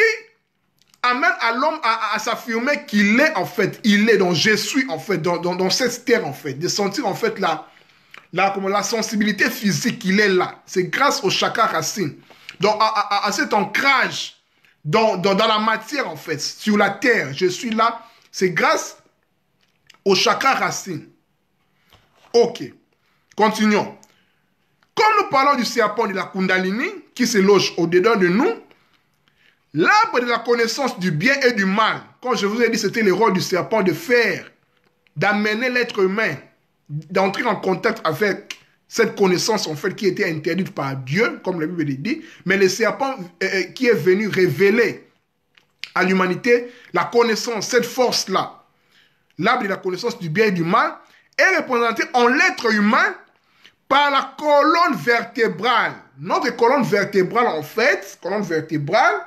amène à l'homme à s'affirmer qu'il est en fait, il est, donc je suis en fait, dans cette terre en fait, de sentir en fait la sensibilité physique qu'il est là. C'est grâce au chakra racine. Donc à cet ancrage dans la matière en fait, sur la terre, je suis là, c'est grâce au chakra racine. Ok, continuons. Comme nous parlons du serpent de la Kundalini, qui se loge au-dedans de nous, l'arbre de la connaissance du bien et du mal, comme je vous ai dit, c'était le rôle du serpent de faire, d'amener l'être humain, d'entrer en contact avec cette connaissance en fait qui était interdite par Dieu, comme la Bible le dit, mais le serpent qui est venu révéler à l'humanité la connaissance, cette force-là, l'arbre de la connaissance du bien et du mal, est représenté en l'être humain par la colonne vertébrale. Notre colonne vertébrale, en fait, colonne vertébrale,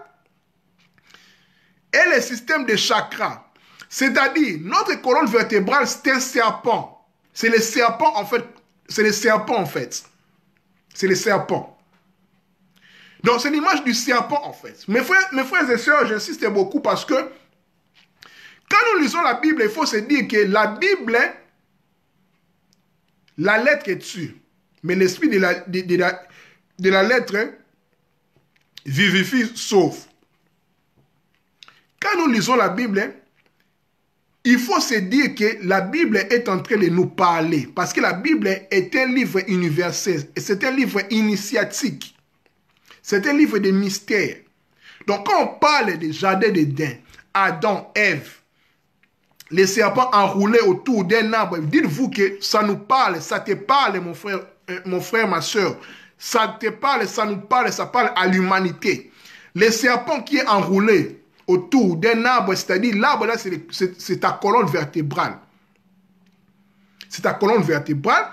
est le système des chakras. C'est-à-dire, notre colonne vertébrale, c'est un serpent. C'est le serpent, en fait. C'est le serpent, en fait. C'est le serpent. Donc, c'est l'image du serpent, en fait. Mes frères et sœurs, j'insiste beaucoup parce que quand nous lisons la Bible, il faut se dire que la Bible, la lettre est dessus. Mais l'esprit de la lettre vivifie, sauve. Quand nous lisons la Bible, il faut se dire que la Bible est en train de nous parler. Parce que la Bible est un livre universel. Et c'est un livre initiatique. C'est un livre de mystère. Donc quand on parle des jardins d'Éden, Adam, Ève, les serpents enroulés autour d'un arbre, dites-vous que ça nous parle, ça te parle, mon frère, ma soeur. Ça te parle, ça nous parle, ça parle à l'humanité. Les serpents qui est enroulé autour d'un arbre, c'est-à-dire l'arbre là, c'est ta colonne vertébrale. C'est ta colonne vertébrale.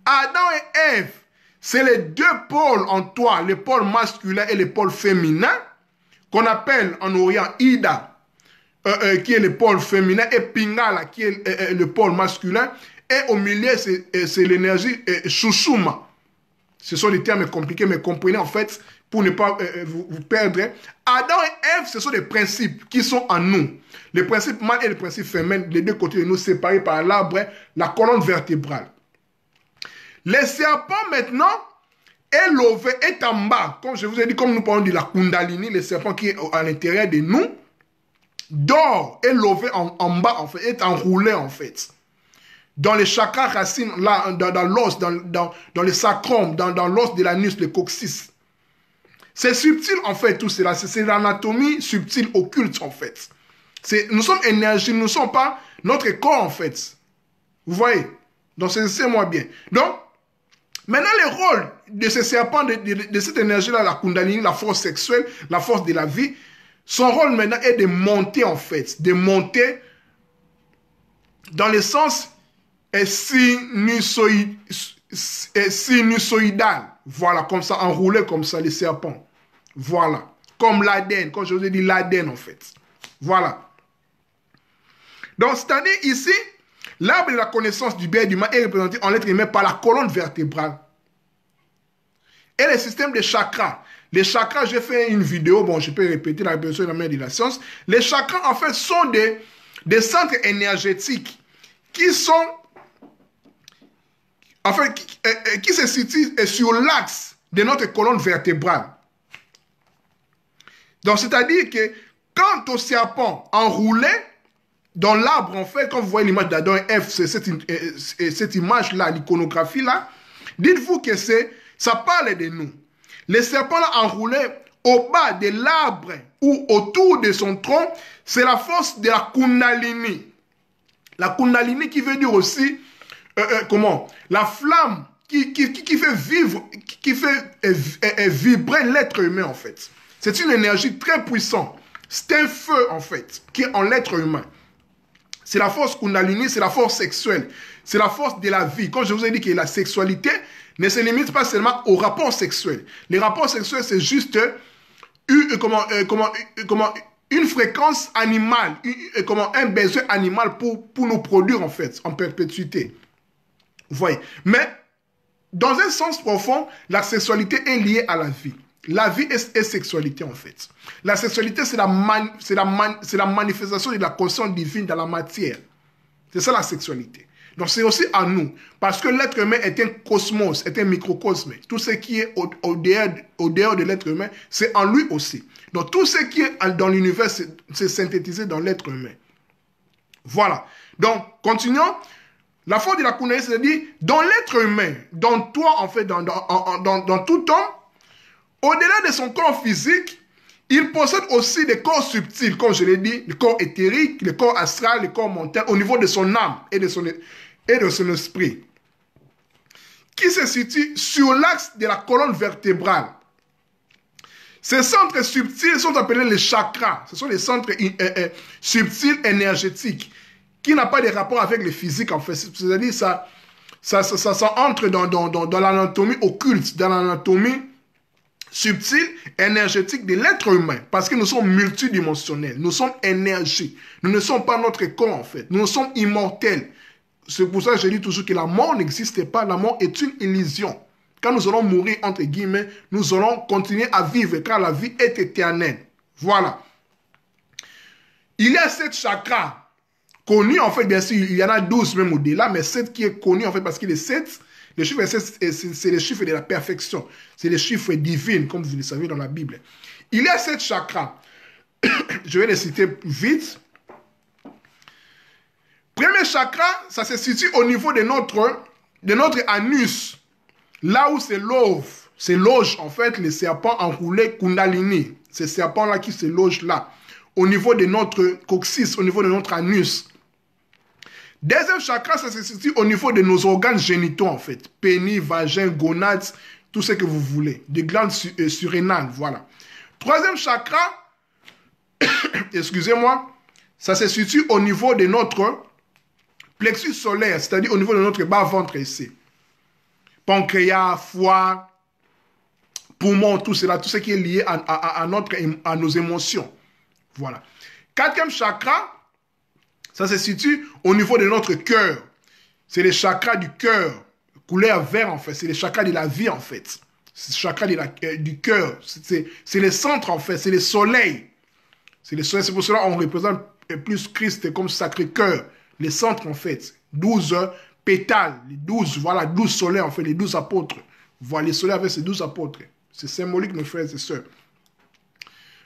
Adam et Ève, c'est les deux pôles en toi, le pôle masculin et le pôle féminin, qu'on appelle en Orient Ida, qui est le pôle féminin, et Pingala, qui est le pôle masculin, et au milieu, c'est l'énergie Shushuma. Ce sont des termes compliqués, mais comprenez en fait, pour ne pas vous perdre. Adam et Ève, ce sont des principes qui sont en nous. Le principe mâle et le principe féminin, les deux côtés de nous, séparés par l'arbre, la colonne vertébrale. Le serpent, maintenant, est levé, est en bas. Comme je vous ai dit, comme nous parlons de la Kundalini, le serpent qui est à l'intérieur de nous, dort, est levé en bas, en fait, est enroulé, en fait. Dans les chakras racines, là, dans l'os, dans le sacrum, dans l'os de l'anus, le coccyx. C'est subtil, en fait, tout cela. C'est l'anatomie subtile, occulte, en fait. Nous sommes énergie, nous ne sommes pas notre corps, en fait. Vous voyez? Donc, c'est moi bien. Donc, maintenant, le rôle de ce serpent, de cette énergie-là, la Kundalini, la force sexuelle, la force de la vie, son rôle maintenant est de monter, en fait. De monter dans le sens sinusoïdal. Voilà, comme ça, enroulé comme ça, les serpents. Voilà. Comme l'Aden, comme je vous ai dit, l'Aden, en fait. Voilà. Donc, c'est-à-dire ici, l'arbre de la connaissance du bien et du mal est représenté en lettres humaines par la colonne vertébrale. Et le système des chakras. Les chakras, j'ai fait une vidéo, bon, je peux répéter la répétition de la main de la science. Les chakras, en fait, sont des centres énergétiques qui sont, en fait, qui se situent sur l'axe de notre colonne vertébrale. Donc, c'est-à-dire que quand au serpent enroulé dans l'arbre, en fait, quand vous voyez l'image d'Adam et Ève, c'est cette image-là, l'iconographie-là, dites-vous que ça parle de nous. Les serpents-là enroulés au bas de l'arbre ou autour de son tronc, c'est la force de la Kundalini. La Kundalini qui veut dire aussi, la flamme qui fait vivre, qui fait vibrer l'être humain, en fait. C'est une énergie très puissante. C'est un feu, en fait, qui est en l'être humain. C'est la force Kundalini, c'est la force sexuelle. C'est la force de la vie. Quand je vous ai dit que la sexualité ne se limite pas seulement au rapport sexuel. Les rapports sexuels, c'est juste une fréquence animale, un besoin animal pour nous produire, en fait, en perpétuité. Vous voyez. Mais, dans un sens profond, la sexualité est liée à la vie. la vie et sexualité en fait. La sexualité, c'est la manifestation de la conscience divine dans la matière. C'est ça la sexualité. Donc c'est aussi à nous. Parce que l'être humain est un cosmos, est un microcosme. Tout ce qui est au dehors de l'être humain, c'est en lui aussi. Donc tout ce qui est dans l'univers, c'est synthétisé dans l'être humain. Voilà. Donc, continuons. La force de la Kundalini, c'est-à-dire, dans l'être humain, dans toi, en fait, dans tout homme, au-delà de son corps physique, il possède aussi des corps subtils, comme je l'ai dit, le corps éthérique, le corps astral, le corps mental, au niveau de son âme et de son esprit, qui se situe sur l'axe de la colonne vertébrale. Ces centres subtils sont appelés les chakras. Ce sont les centres subtils énergétiques qui n'ont pas de rapport avec le physique, en fait. C'est-à-dire ça entre dans l'anatomie occulte, dans l'anatomie subtile, énergétique de l'être humain. Parce que nous sommes multidimensionnels. Nous sommes énergie. Nous ne sommes pas notre corps, en fait. Nous sommes immortels. C'est pour ça que je dis toujours que la mort n'existe pas. La mort est une illusion. Quand nous allons mourir, entre guillemets, nous allons continuer à vivre car la vie est éternelle. Voilà. Il y a 7 chakras connus, en fait, bien sûr, il y en a 12 même au-delà, mais 7 qui est connu, en fait, parce que les 7, le chiffre 7, c'est le chiffre de la perfection. C'est le chiffre divin, comme vous le savez dans la Bible. Il y a 7 chakras. Je vais les citer vite. Premier chakra, ça se situe au niveau de notre anus. Là où se loge en fait les serpents enroulés Kundalini. Ces serpents-là qui se logent là. Au niveau de notre coccyx, au niveau de notre anus. Deuxième chakra, ça se situe au niveau de nos organes génitaux en fait. Pénis, vagin, gonades, tout ce que vous voulez. Des glandes surrénales, voilà. Troisième chakra, excusez-moi, ça se situe au niveau de notre plexus solaire, c'est-à-dire au niveau de notre bas-ventre ici. Pancréas, foie, poumon, tout cela, tout ce qui est lié à nos émotions. Voilà. Quatrième chakra, ça se situe au niveau de notre cœur. C'est les chakras du cœur, couleur vert en fait. C'est les chakras de la vie en fait. C'est les chakras du cœur. C'est les centres en fait. C'est les soleils. C'est pour cela qu'on représente plus Christ comme Sacré-Cœur. Les centres en fait. 12 pétales, les 12, voilà, 12 soleils en fait, les 12 apôtres. Voilà, les soleils avec ces 12 apôtres. C'est symbolique, mes frères et sœurs.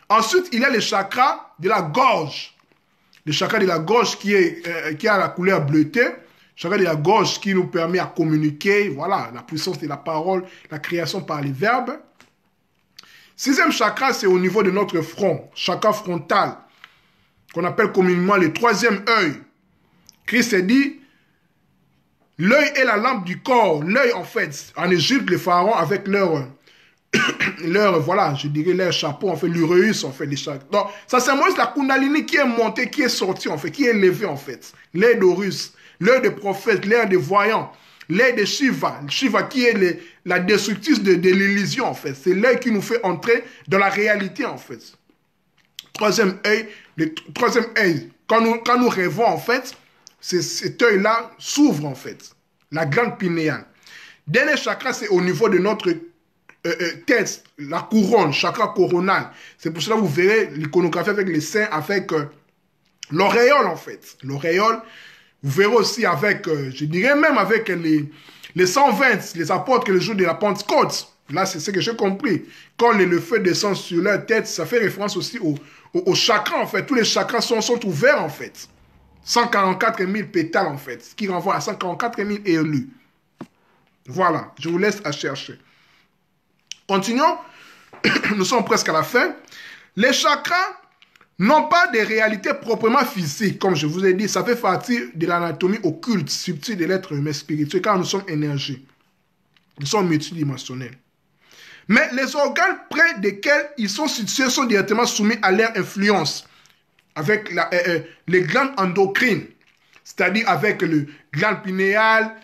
Ensuite, il y a les chakras de la gorge. Le chakra de la gorge qui a la couleur bleutée. Le chakra de la gorge qui nous permet à communiquer. Voilà, la puissance de la parole, la création par les verbes. Sixième chakra, c'est au niveau de notre front. Chakra frontal, qu'on appelle communément le troisième œil. Christ a dit, l'œil est la lampe du corps. L'œil, en fait, en Égypte, les pharaons, avec leur voilà, je dirais leur chapeau, en fait, l'uréus, en fait, les chakras. Donc, ça symbolise la Kundalini qui est montée, qui est sortie, en fait, qui est levée, en fait. L'œil d'Horus, l'œil des prophètes, l'œil des voyants, l'œil de Shiva. Shiva qui est la destructrice de l'illusion, en fait. C'est l'œil qui nous fait entrer dans la réalité, en fait. Troisième œil, quand nous rêvons, en fait, cet œil-là s'ouvre, en fait. La glande pinéale. Dernier chakra, c'est au niveau de notre tête, la couronne, chakra coronal. C'est pour cela que vous verrez l'iconographie avec les seins, avec l'auréole, en fait. L'auréole, vous verrez aussi avec, je dirais même avec les 120, les apôtres le jour de la Pentecôte. Là, c'est ce que j'ai compris. Quand le feu descend sur leur tête, ça fait référence aussi aux chakras, en fait. Tous les chakras sont ouverts, en fait. 144 000 pétales, en fait. Ce qui renvoie à 144 000 élus. Voilà, je vous laisse à chercher. Continuons. Nous sommes presque à la fin. Les chakras n'ont pas de réalité proprement physique, comme je vous ai dit. Ça fait partie de l'anatomie occulte, subtile de l'être humain spirituel, car nous sommes énergie. Nous sommes multidimensionnels. Mais les organes près desquels ils sont situés sont directement soumis à leur influence, avec les glandes endocrines, c'est-à-dire avec le glande pinéale,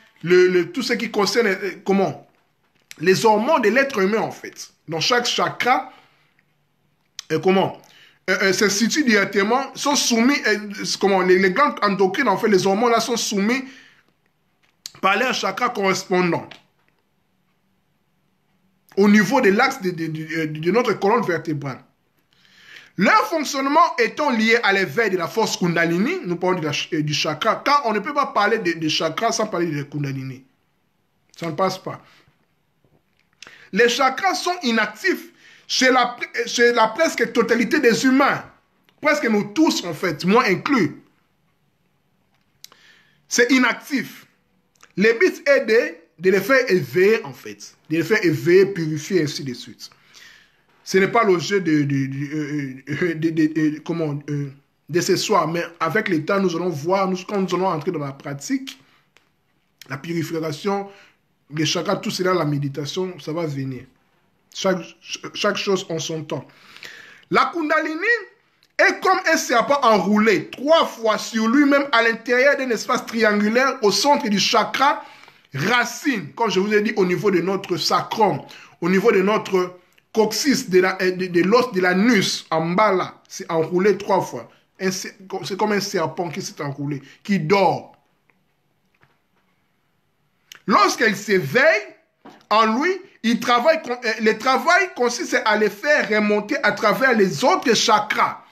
tout ce qui concerne les hormones de l'être humain, en fait. Dans chaque chakra, se situe directement, sont soumis, les glandes endocrines, en fait, les hormones là sont soumis par leur chakra correspondant. au niveau de l'axe de notre colonne vertébrale. Leur fonctionnement étant lié à l'éveil de la force Kundalini, nous parlons du chakra, car on ne peut pas parler de chakra sans parler de Kundalini. Ça ne passe pas. Les chakras sont inactifs chez la presque totalité des humains. Presque nous tous, en fait, moi inclus. C'est inactif. Le but est de les faire éveiller, en fait. De les faire éveiller, purifier, ainsi de suite. Ce n'est pas l'objet de ce soir, mais avec le temps, nous allons voir, quand nous allons entrer dans la pratique, la purification, les chakras, tout cela, la méditation, ça va venir. Chaque chose en son temps. La Kundalini est comme un serpent enroulé 3 fois sur lui-même à l'intérieur d'un espace triangulaire au centre du chakra racine, comme je vous ai dit, au niveau de notre sacrum, au niveau de notre coccyx, de l'os de l'anus, en bas là, c'est enroulé 3 fois. C'est comme un serpent qui s'est enroulé, qui dort. Lorsqu'elle s'éveille, en lui, le travail consiste à les faire remonter à travers les autres chakras.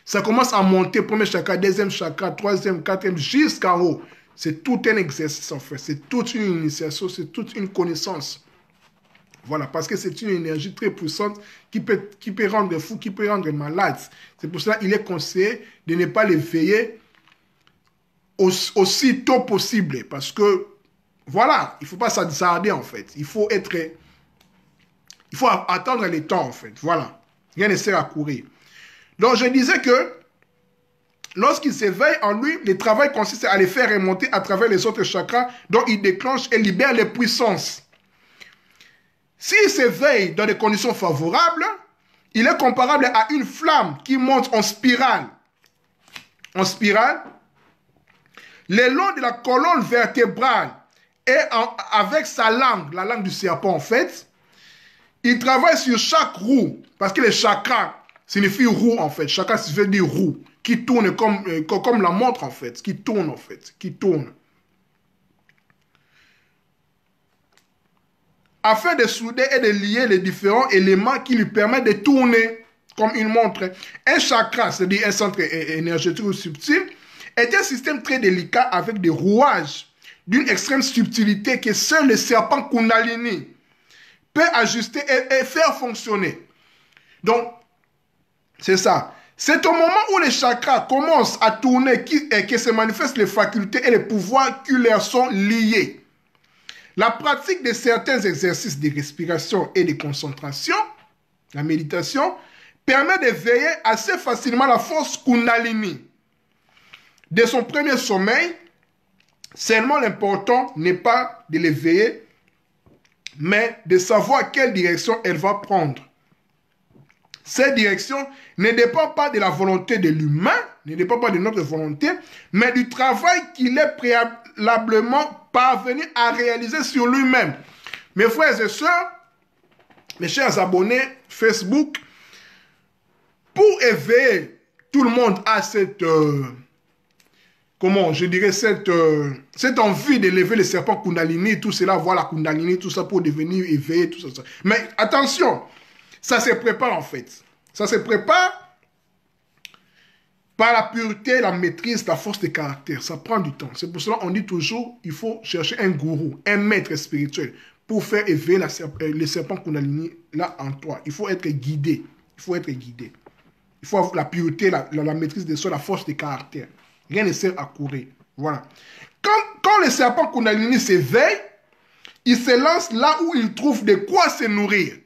Ça commence à monter, premier chakra, deuxième chakra, troisième, quatrième, jusqu'en haut. C'est tout un exercice en fait, c'est toute une initiation, c'est toute une connaissance. Voilà, parce que c'est une énergie très puissante qui peut rendre fou, qui peut rendre malade. C'est pour cela qu'il est conseillé de ne pas l'éveiller aussi tôt possible. Parce que, voilà, il ne faut pas s'attarder en fait. Il faut attendre le temps en fait. Voilà, rien ne sert à courir. Donc je disais que lorsqu'il s'éveille en lui, le travail consiste à les faire remonter à travers les autres chakras dont il déclenche et libère les puissances. S'il s'éveille dans des conditions favorables, il est comparable à une flamme qui monte en spirale. En spirale, le long de la colonne vertébrale et avec sa langue, la langue du serpent en fait, il travaille sur chaque roue, parce que les chakras signifie roue en fait. Chakra signifie dire roue, qui tourne comme la montre en fait, qui tourne en fait, qui tourne. Afin de souder et de lier les différents éléments qui lui permettent de tourner comme une montre. Un chakra, c'est-à-dire un centre énergétique ou subtil, est un système très délicat avec des rouages d'une extrême subtilité que seul le serpent Kundalini peut ajuster et faire fonctionner. Donc, c'est ça. C'est au moment où les chakras commencent à tourner que se manifestent les facultés et les pouvoirs qui leur sont liés. La pratique de certains exercices de respiration et de concentration, la méditation, permet d'éveiller assez facilement la force Kundalini. De son premier sommeil, seulement l'important n'est pas de l'éveiller, mais de savoir quelle direction elle va prendre. Cette direction ne dépend pas de la volonté de l'humain, ne dépend pas de notre volonté, mais du travail qu'il est préalablement parvenu à réaliser sur lui-même. Mes frères et sœurs, mes chers abonnés Facebook, pour éveiller tout le monde à cette, cette envie d'élever le serpent Kundalini, tout cela, voir la Kundalini, tout ça pour devenir éveillé, tout ça. Mais attention, ça se prépare en fait. Ça se prépare par la pureté, la maîtrise, la force de caractère. Ça prend du temps. C'est pour cela qu'on dit toujours, il faut chercher un gourou, un maître spirituel pour faire éveiller le serpent Kundalini là en toi. Il faut être guidé. Il faut être guidé. Il faut avoir la pureté, la maîtrise de soi, la force de caractère. Rien ne sert à courir. Voilà. Quand le serpent Kundalini s'éveille, il se lance là où il trouve de quoi se nourrir.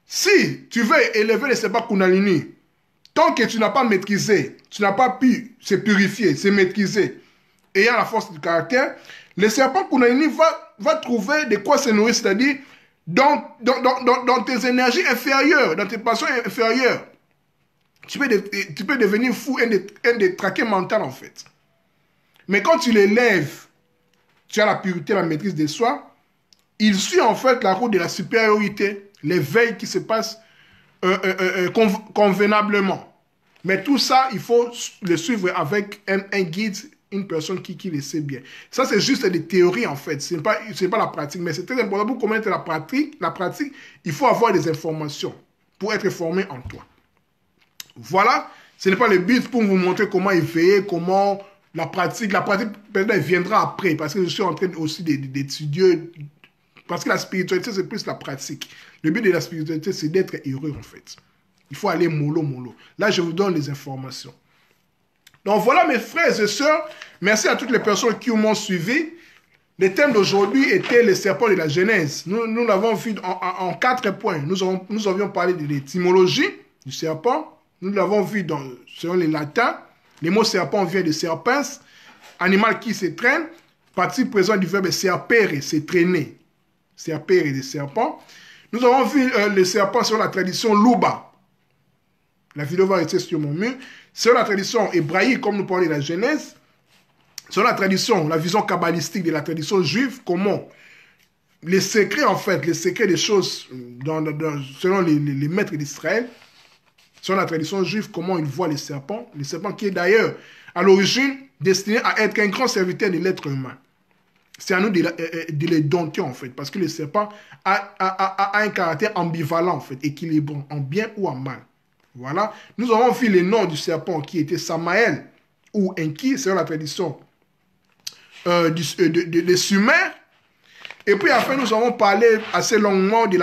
Si tu veux élever le serpent Kundalini, tant que tu n'as pas maîtrisé, tu n'as pas pu se purifier, se maîtriser, ayant la force du caractère, le serpent Kundalini va trouver de quoi se nourrir, c'est-à-dire dans tes énergies inférieures, dans tes passions inférieures. Tu peux devenir fou, un détraqué mental en fait. Mais quand tu l'élèves, tu as la pureté, la maîtrise de soi, il suit en fait la route de la supériorité, l'éveil qui se passe convenablement. Mais tout ça, il faut le suivre avec un guide une personne qui le sait bien. Ça, c'est juste des théories, en fait. Ce n'est pas la pratique. Mais c'est très important pour connaître la pratique, il faut avoir des informations pour être formé en toi. Voilà. Ce n'est pas le but pour vous montrer comment éveiller, comment la pratique peut-être elle viendra après, parce que je suis en train aussi d'étudier, parce que la spiritualité, c'est plus la pratique. Le but de la spiritualité, c'est d'être heureux, en fait. Il faut aller mollo. Là, je vous donne les informations. Donc voilà mes frères et sœurs, merci à toutes les personnes qui m'ont suivi. Le thème d'aujourd'hui était le serpent de la Genèse. Nous l'avons vu en 4 points. Nous avions parlé de l'étymologie du serpent. Nous l'avons vu selon les latins. Le mot serpent vient de serpens, animal qui se traîne. Participe présent du verbe serpere, se traîner. Serpere et serpent. Nous avons vu le serpent selon la tradition Luba. La vidéo va rester sur mon mur. Selon la tradition hébraïque, comme nous parlons de la Genèse, selon la tradition, la vision kabbalistique de la tradition juive, comment les secrets, en fait, les secrets des choses, selon les maîtres d'Israël, selon la tradition juive, comment ils voient le serpent qui est d'ailleurs, à l'origine, destiné à être un grand serviteur de l'être humain. C'est à nous de les dompter, en fait, parce que le serpent a un caractère ambivalent, en fait, équilibrant, en bien ou en mal. Voilà. Nous avons vu le nom du serpent qui était Samaël ou Enki, selon la tradition des Sumères. Et puis après, nous avons parlé assez longuement de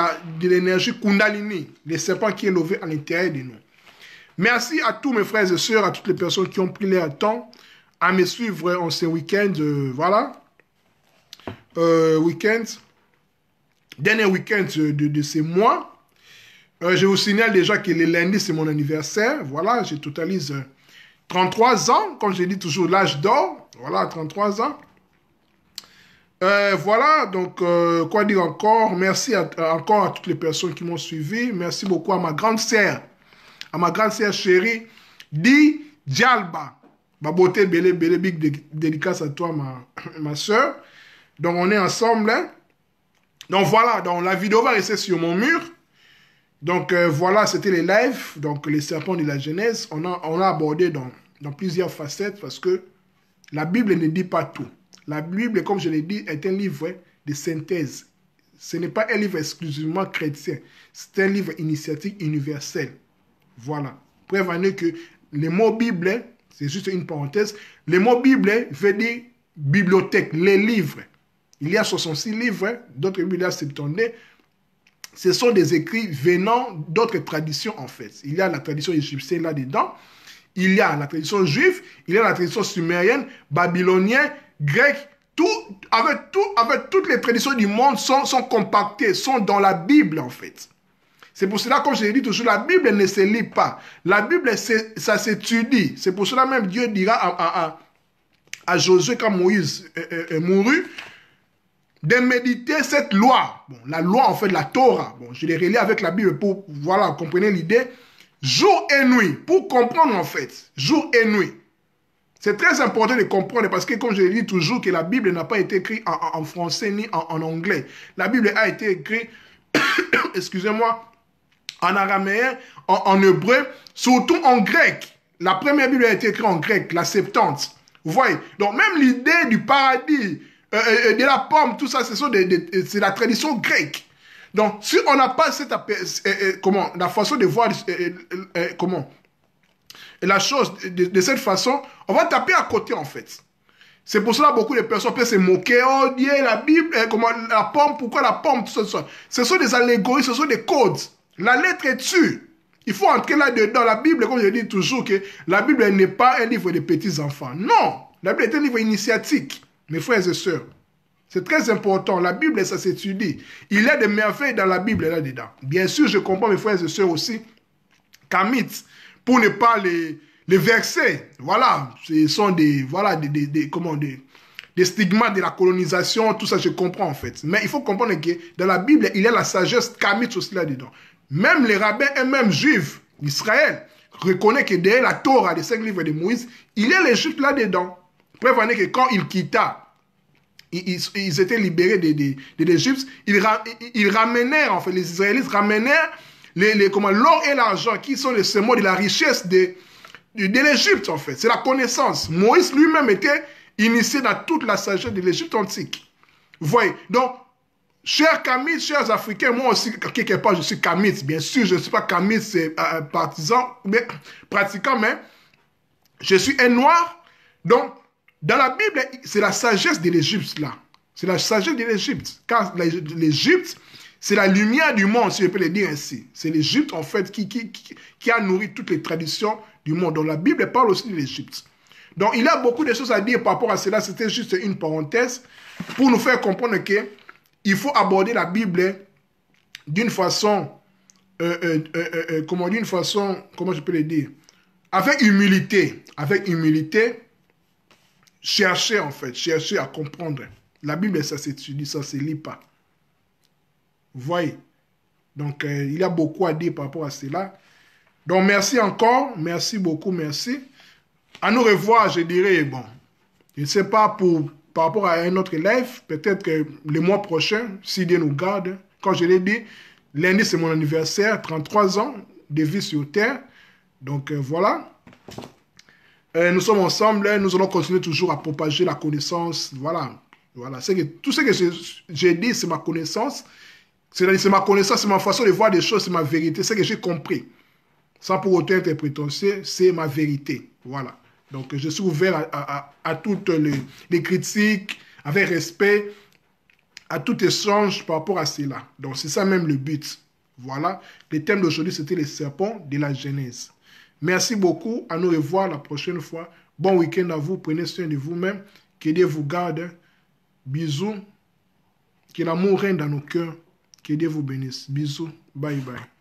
l'énergie Kundalini, le serpent qui est levé à l'intérieur de nous. Merci à tous mes frères et sœurs, à toutes les personnes qui ont pris leur temps à me suivre en ce week-end. Voilà. Dernier week-end de ce mois. Je vous signale déjà que le lundi, c'est mon anniversaire. Voilà, je totalise 33 ans. Comme je dis toujours, l'âge d'or. Voilà, 33 ans. Voilà, donc, quoi dire encore? Merci encore à toutes les personnes qui m'ont suivi. Merci beaucoup à ma grande sœur chérie, Di Djalba. Ma beauté, belle, big dédicace à toi, ma sœur. Donc, on est ensemble. Hein? Donc, voilà, donc la vidéo va rester sur mon mur. Donc voilà, c'était les lives, donc les serpents de la Genèse. On a abordé dans plusieurs facettes parce que la Bible ne dit pas tout. La Bible, comme je l'ai dit, est un livre de synthèse. Ce n'est pas un livre exclusivement chrétien. C'est un livre initiatique universel. Voilà. Preuve en est que le mot Bible, c'est juste une parenthèse, le mot Bible veut dire bibliothèque, les livres. Il y a 66 livres, d'autres Bibles, il y a 70. Ce sont des écrits venant d'autres traditions, en fait. Il y a la tradition égyptienne là-dedans. Il y a la tradition juive. Il y a la tradition sumérienne, babylonienne, grecque. Avec toutes les traditions du monde sont compactées, sont dans la Bible, en fait. C'est pour cela, comme je l'ai dit toujours, la Bible ne se lit pas. La Bible, ça s'étudie. C'est pour cela même Dieu dira à Josué, quand Moïse mourut, de méditer cette loi. Bon, la loi, en fait, la Torah. Bon, je l'ai relis avec la Bible pour, voilà, comprenez l'idée. Jour et nuit, pour comprendre, en fait. Jour et nuit. C'est très important de comprendre parce que, comme je l'ai dit toujours, que la Bible n'a pas été écrite en français ni en anglais. La Bible a été écrite, excusez-moi, en araméen, en hébreu, surtout en grec. La première Bible a été écrite en grec, la Septante. Vous voyez? Donc, même l'idée du paradis, de la pomme, tout ça, c'est la tradition grecque. Donc, si on n'a pas cette, la façon de voir la chose de cette façon, on va taper à côté, en fait. C'est pour cela que beaucoup de personnes peuvent se moquer. Oh Dieu, la Bible, la pomme, pourquoi la pomme, tout ça. Ce sont des allégories, ce sont des codes. La lettre est dessus. Il faut entrer là-dedans. La Bible, comme je dis toujours, que la Bible n'est pas un livre de petits enfants. Non, la Bible est un livre initiatique. Mes frères et sœurs, c'est très important. La Bible, ça s'étudie. Il y a des merveilles dans la Bible là-dedans. Bien sûr, je comprends mes frères et sœurs aussi. Kamit, pour ne pas les versets. Voilà, ce sont des stigmates de la colonisation, tout ça, je comprends en fait. Mais il faut comprendre que dans la Bible, il y a la sagesse kamit aussi là-dedans. Même les rabbins et même juifs d'Israël reconnaissent que derrière la Torah, les 5 livres de Moïse, il y a l'Égypte là-dedans. Preuve en est que quand il quitta, ils étaient libérés de l'Égypte, ils ramenèrent, en fait, les Israélites ramenèrent l'or et l'argent, qui sont les sements de la richesse de l'Égypte, en fait. C'est la connaissance. Moïse lui-même était initié dans toute la sagesse de l'Égypte antique. Vous voyez? Donc, chers Kamites, chers Africains, moi aussi, quelque part, je suis Kamite. Bien sûr, je ne suis pas Kamite, c'est partisan, mais pratiquant, mais je suis un noir. Donc, dans la Bible, c'est la sagesse de l'Égypte, là. C'est la sagesse de l'Égypte. Car l'Égypte, c'est la lumière du monde, si je peux le dire ainsi. C'est l'Égypte, en fait, qui a nourri toutes les traditions du monde. Donc, la Bible parle aussi de l'Égypte. Donc, il y a beaucoup de choses à dire par rapport à cela. C'était juste une parenthèse pour nous faire comprendre qu'il faut aborder la Bible d'une façon, comment je peux le dire, avec humilité. Avec humilité, chercher en fait, chercher à comprendre. La Bible, ça s'étudie, ça ne se lit pas. Vous voyez? Donc, il y a beaucoup à dire par rapport à cela. Donc, merci encore. Merci beaucoup, merci. À nous revoir, je dirais, bon, je ne sais pas par rapport à un autre live, peut-être que le mois prochain, si Dieu nous garde, quand je l'ai dit, lundi c'est mon anniversaire, 33 ans de vie sur Terre. Donc, voilà. Nous sommes ensemble, nous allons continuer toujours à propager la connaissance. Voilà. Voilà. Tout ce que j'ai dit, c'est ma connaissance. C'est ma connaissance, c'est ma façon de voir des choses, c'est ma vérité. C'est ce que j'ai compris. Sans pour autant être prétentieux, c'est ma vérité. Voilà. Donc, je suis ouvert à toutes les critiques, avec respect, à tout échange par rapport à cela. Donc, c'est ça même le but. Voilà. Le thème d'aujourd'hui, c'était les serpents de la Genèse. Merci beaucoup. À nous revoir la prochaine fois. Bon week-end à vous. Prenez soin de vous-même. Que Dieu vous garde. Bisous. Que l'amour règne dans nos cœurs. Que Dieu vous bénisse. Bisous. Bye bye.